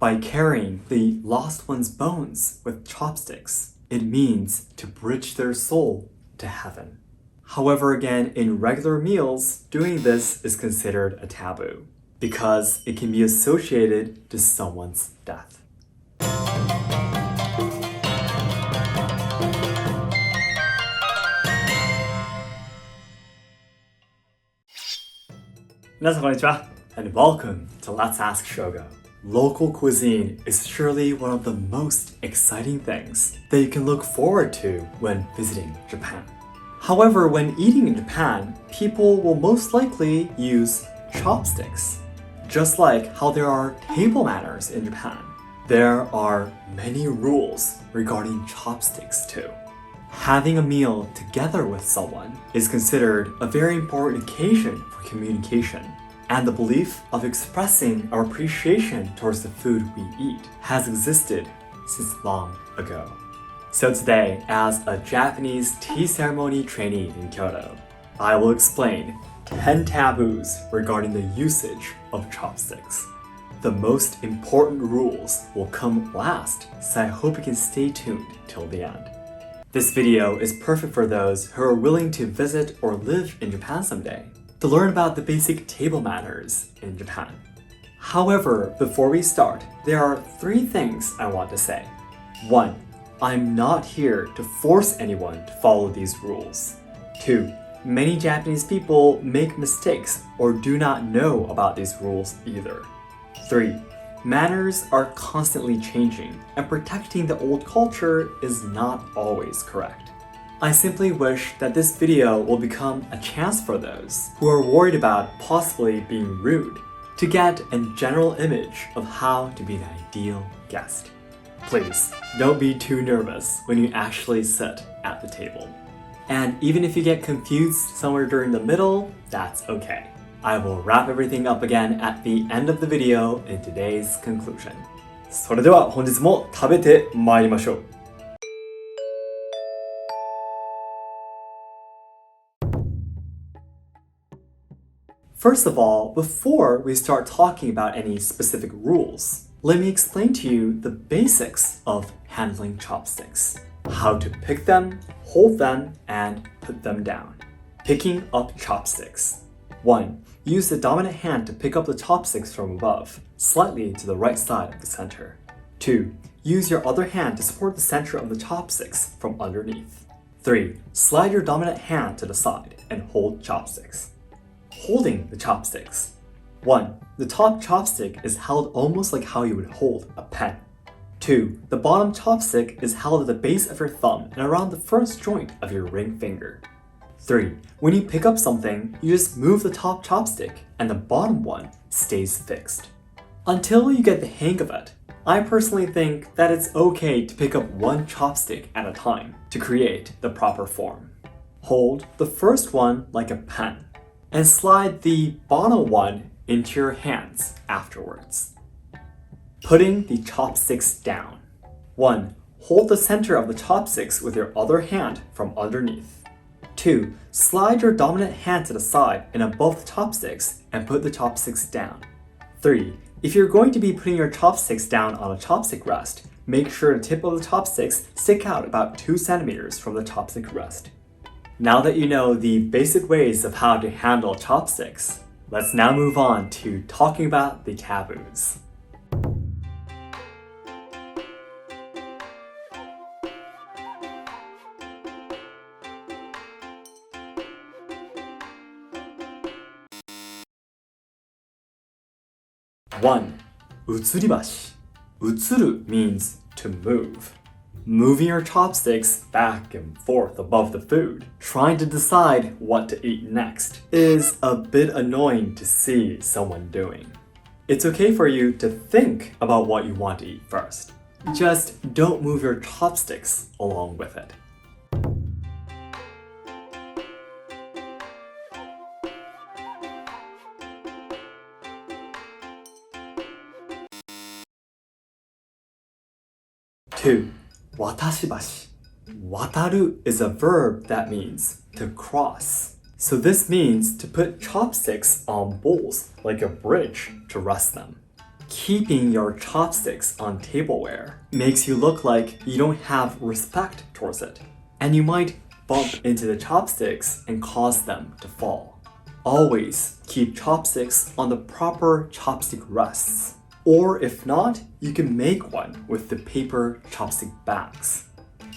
by carrying the lost one's bones with chopsticks. It means to bridge their soul to heaven. However, again, in regular meals, doing this is considered a taboo because it can be associated to someone's death. 皆さんこんにちは and welcome to Let's Ask Shogo. Local cuisine is surely one of the most exciting things that you can look forward to when visiting Japan. However, when eating in Japan, people will most likely use chopsticks. Just like how there are table manners in Japan, there are many rules regarding chopsticks too. Having a meal together with someone is considered a very important occasion for communication, and the belief of expressing our appreciation towards the food we eat has existed since long ago. So today, as a Japanese tea ceremony trainee in Kyoto, I will explain 10 taboos regarding the usage of chopsticks. The most important rules will come last, so I hope you can stay tuned till the end. This video is perfect for those who are willing to visit or live in Japan someday to learn about the basic table manners in Japan. However, before we start, there are 3 things I want to say. 1. I'm not here to force anyone to follow these rules. 2. Many Japanese people make mistakes or do not know about these rules either. 3. Manners are constantly changing, and protecting the old culture is not always correct. I simply wish that this video will become a chance for those who are worried about possibly being rude to get a general image of how to be the ideal guest. Please, don't be too nervous when you actually sit at the table. And even if you get confused somewhere during the middle, that's okay. I will wrap everything up again at the end of the video in today's conclusion. それでは本日も食べてまいりましょう。First of all, before we start talking about any specific rules, let me explain to you the basics of handling chopsticks. How to pick them, hold them, and put them down. Picking up chopsticks. 1. Use the dominant hand to pick up the chopsticks from above, slightly to the right side of the center. 2. Use your other hand to support the center of the chopsticks from underneath. 3. Slide your dominant hand to the side and hold chopsticks. Holding the chopsticks. 1. The top chopstick is held almost like how you would hold a pen. 2. The bottom chopstick is held at the base of your thumb and around the first joint of your ring finger. 3. When you pick up something, you just move the top chopstick and the bottom one stays fixed. Until you get the hang of it, I personally think that it's okay to pick up one chopstick at a time to create the proper form. Hold the first one like a pen and slide the bottom one into your hands afterwards. Putting the chopsticks down. 1. Hold the center of the chopsticks with your other hand from underneath. 2. Slide your dominant hand to the side and above the chopsticks and put the chopsticks down. 3. If you're going to be putting your chopsticks down on a chopstick rest, make sure the tip of the chopsticks stick out about 2 centimeters from the chopstick rest. Now that you know the basic ways of how to handle chopsticks, let's now move on to talking about the taboos. One, utsuri-bashi. Utsuru means to move. Moving your chopsticks back and forth above the food, trying to decide what to eat next, is a bit annoying to see someone doing. It's okay for you to think about what you want to eat first. Just don't move your chopsticks along with it. Two, watashi-bashi. Wataru is a verb that means to cross. So this means to put chopsticks on bowls like a bridge to rest them. Keeping your chopsticks on tableware makes you look like you don't have respect towards it, and you might bump into the chopsticks and cause them to fall. Always keep chopsticks on the proper chopstick rests, or if not, you can make one with the paper chopstick bags.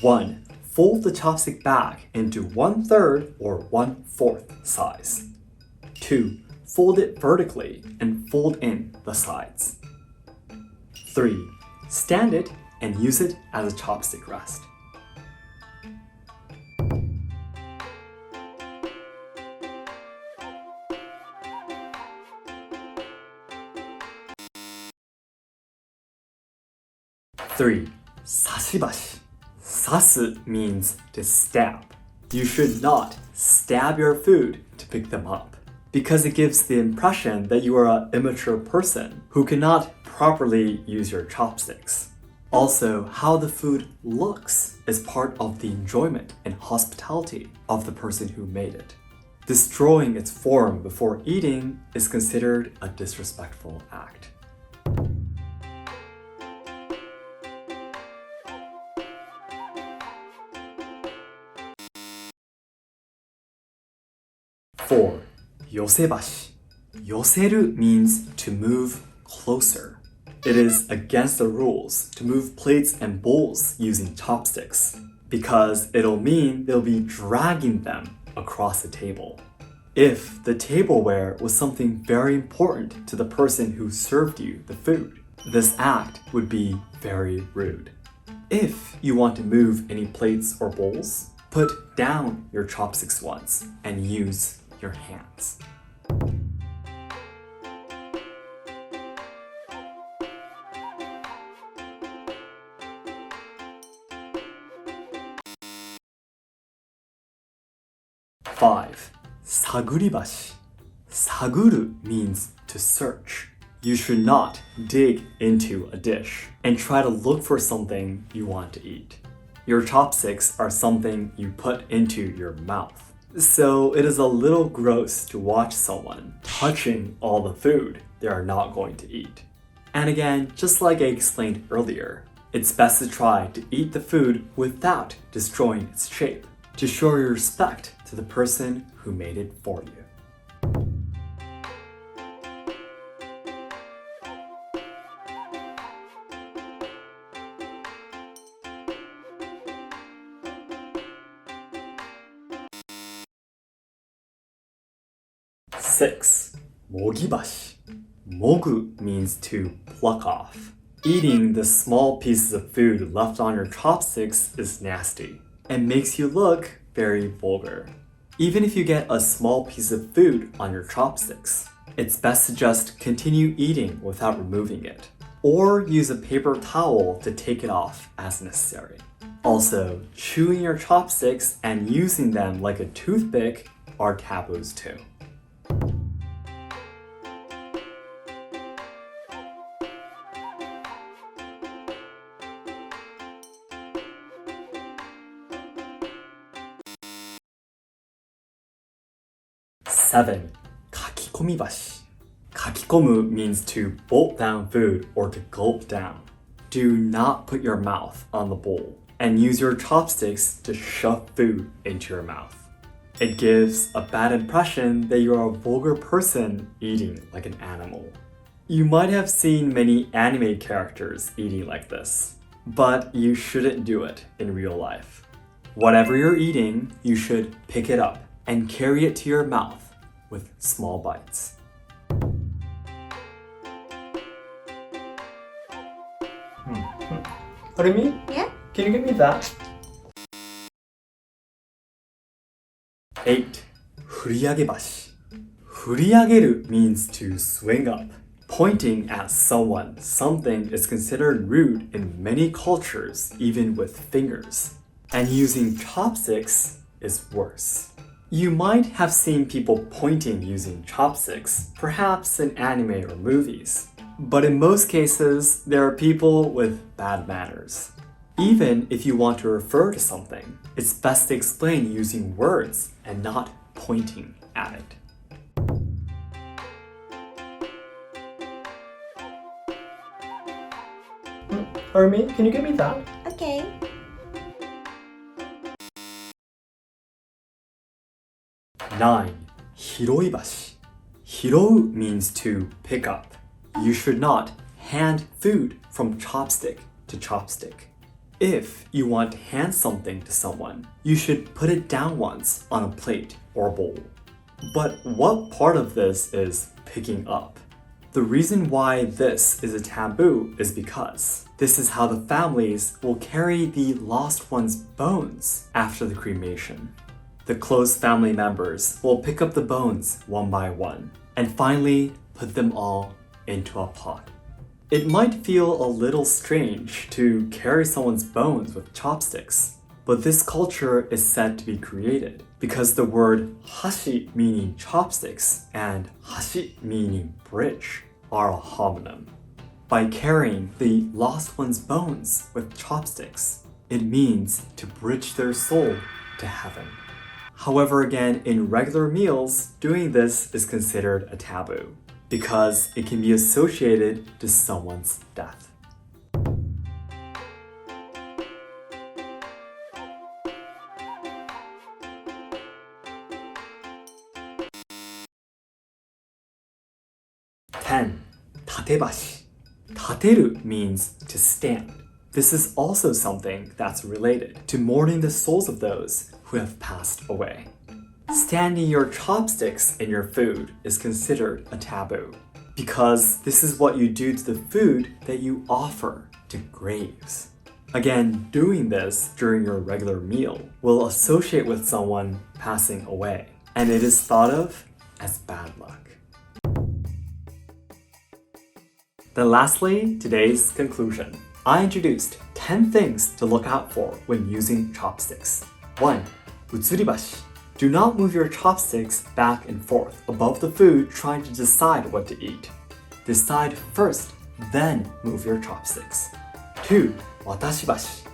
1. Fold the chopstick bag into 1/3 or 1/4 size. 2. Fold it vertically and fold in the sides. 3. Stand it and use it as a chopstick rest. Three, sashi-bashi. Sasu means to stab. You should not stab your food to pick them up, because it gives the impression that you are an immature person who cannot properly use your chopsticks. Also, how the food looks is part of the enjoyment and hospitality of the person who made it. Destroying its form before eating is considered a disrespectful act. 4. Yose-bashi. Yoseru means to move closer. It is against the rules to move plates and bowls using chopsticks, because it'll mean they'll be dragging them across the table. If the tableware was something very important to the person who served you the food, this act would be very rude. If you want to move any plates or bowls, put down your chopsticks once and use your hands. Five, saguri-bashi. Saguru means to search. You should not dig into a dish and try to look for something you want to eat. Your chopsticks are something you put into your mouth. So it is a little gross to watch someone touching all the food they are not going to eat. And again, just like I explained earlier, it's best to try to eat the food without destroying its shape, to show your respect to the person who made it for you. Six, mogi-bashi. Mogu means to pluck off. Eating the small pieces of food left on your chopsticks is nasty and makes you look very vulgar. Even if you get a small piece of food on your chopsticks, it's best to just continue eating without removing it, or use a paper towel to take it off as necessary. Also, chewing your chopsticks and using them like a toothpick are taboos too. Seven, kakikomi-bashi. Kakikomu means to bolt down food or to gulp down. Do not put your mouth on the bowl and use your chopsticks to shove food into your mouth. It gives a bad impression that you're a vulgar person eating like an animal. You might have seen many anime characters eating like this, but you shouldn't do it in real life. Whatever you're eating, you should pick it up and carry it to your mouth with small bites. Harumi? Yeah? Can you give me that? 8. Furiage-bashi. Furiageru means to swing up. Pointing at someone, something is considered rude in many cultures, even with fingers. And using chopsticks is worse. You might have seen people pointing using chopsticks, perhaps in anime or movies. But in most cases, there are people with bad manners. Even if you want to refer to something, it's best to explain using words and not pointing at it. Army, can you give me that? Okay. Nine, hiroi-bashi. Hirou means to pick up. You should not hand food from chopstick to chopstick. If you want to hand something to someone, you should put it down once on a plate or bowl. But what part of this is picking up? The reason why this is a taboo is because this is how the families will carry the lost one's bones after the cremation. The close family members will pick up the bones one by one and finally put them all into a pot. It might feel a little strange to carry someone's bones with chopsticks, but this culture is said to be created because the word hashi meaning chopsticks and hashi meaning bridge are a homonym. By carrying the lost one's bones with chopsticks, it means to bridge their soul to heaven. However, again, in regular meals, doing this is considered a taboo because it can be associated to someone's death. Tate-bashi. Tateru means to stand. This is also something that's related to mourning the souls of those who have passed away. Standing your chopsticks in your food is considered a taboo because this is what you do to the food that you offer to graves. Again, doing this during your regular meal will associate with someone passing away, and it is thought of as bad luck. Then lastly, today's conclusion. I introduced 10 things to look out for when using chopsticks. 1. Utsuri-bashi. Do not move your chopsticks back and forth above the food trying to decide what to eat. Decide first, then move your chopsticks. 2. Watashi-bashi.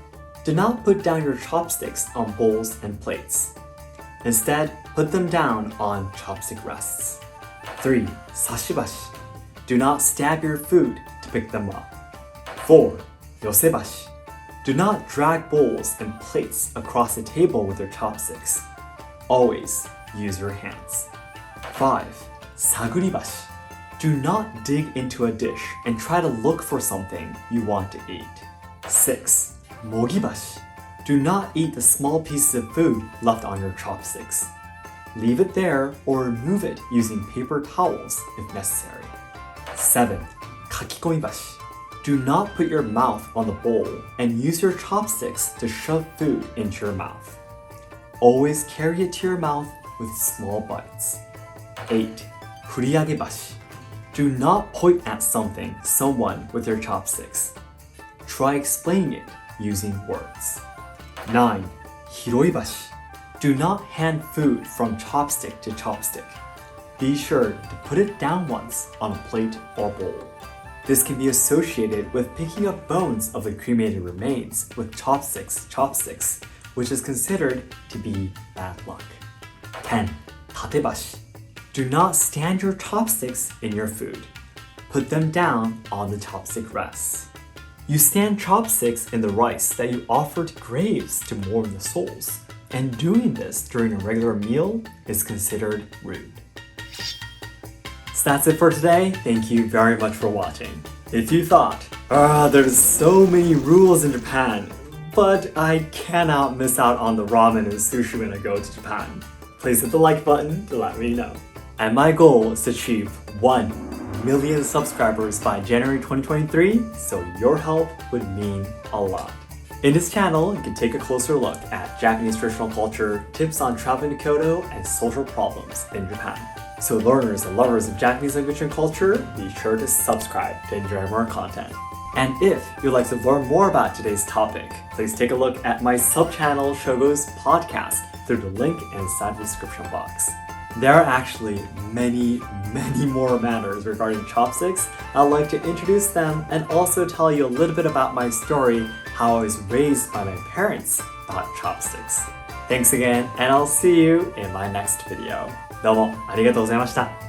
Do not put down your chopsticks on bowls and plates. Instead, put them down on chopstick rests. 3. Sashi-bashi. Do not stab your food to pick them up. 4. Yose-bashi. Do not drag bowls and plates across the table with your chopsticks. Always use your hands. 5. Saguri-bashi. Do not dig into a dish and try to look for something you want to eat. 6. Mogi-bashi. Do not eat the small pieces of food left on your chopsticks. Leave it there or remove it using paper towels if necessary. 7. Kakikomi-bashi. Do not put your mouth on the bowl and use your chopsticks to shove food into your mouth. Always carry it to your mouth with small bites. 8. Furiage-bashi. Do not point at someone with your chopsticks. Try explaining it using words. 9. Hiroi-bashi. Do not hand food from chopstick to chopstick. Be sure to put it down once on a plate or bowl. This can be associated with picking up bones of the cremated remains with chopsticks, which is considered to be bad luck. 10. Tate-bashi. Do not stand your chopsticks in your food. Put them down on the chopstick rests. You stand chopsticks in the rice that you offer to graves to mourn the souls, and doing this during a regular meal is considered rude. So that's it for today. Thank you very much for watching. If you thought, there's so many rules in Japan, but I cannot miss out on the ramen and sushi when I go to Japan, please hit the like button to let me know. And my goal is to achieve 1 million subscribers by January 2023, so your help would mean a lot. In this channel, you can take a closer look at Japanese traditional culture, tips on traveling to Kyoto, and social problems in Japan. So learners and lovers of Japanese language and culture, be sure to subscribe to enjoy more content. And if you'd like to learn more about today's topic, please take a look at my sub-channel Shogo's podcast through the link inside the description box. There are actually many more matters regarding chopsticks. I'd like to introduce them and also tell you a little bit about my story, how I was raised by my parents about chopsticks. Thanks again, and I'll see you in my next video. どうもありがとうございました。